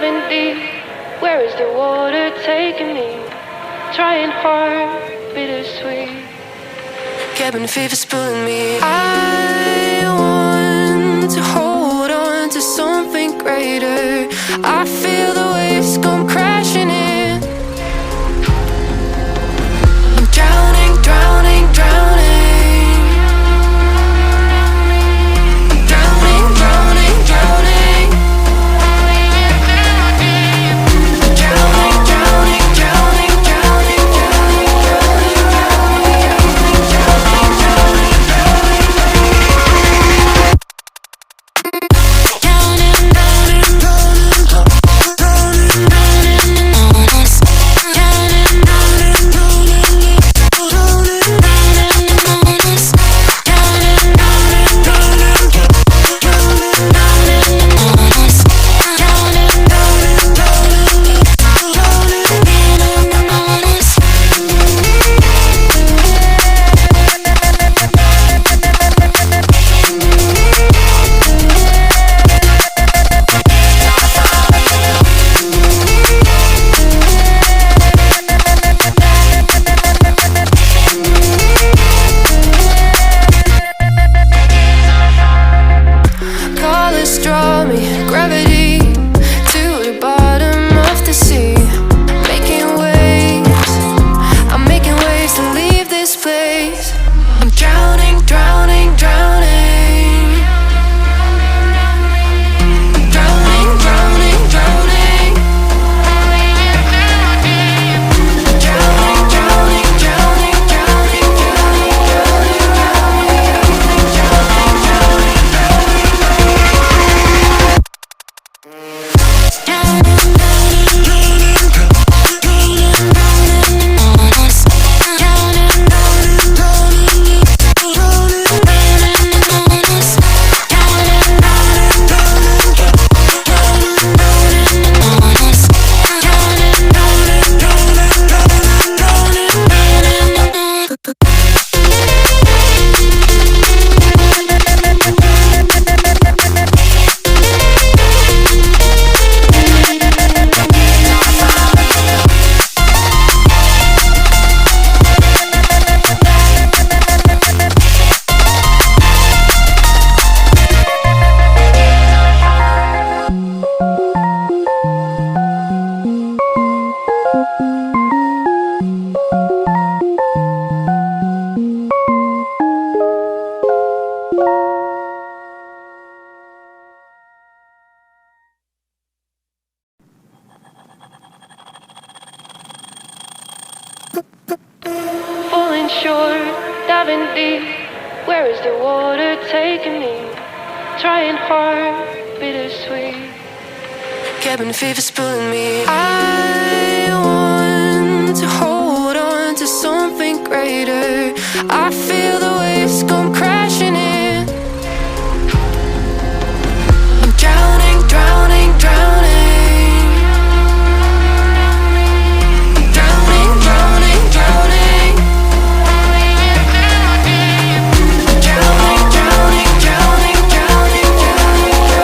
diving deep. Where is the water taking me? Trying hard, bittersweet. Cabin fever's pulling me. I want to hold on to something greater. I feel the waves come crashing in. I'm drowning, drowning, drowning. Drowning, drowning, drowning. Drowning, drowning, drowning, drowning, falling short, diving deep. Where is the water taking me? Trying hard, bittersweet. Cabin fever's pulling me. I want to hold on to something greater. I feel the waves come crashing in. I'm drowning, drowning, drowning. Drowning, drowning, drowning. Drowning, drowning, drowning, drowning, drowning, drowning, drowning.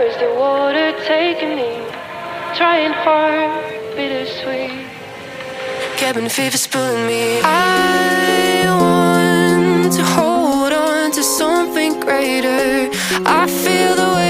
Where is the water taking me? Trying hard, bittersweet. Cabin fever's pulling me. I want to hold on to something greater. I feel the way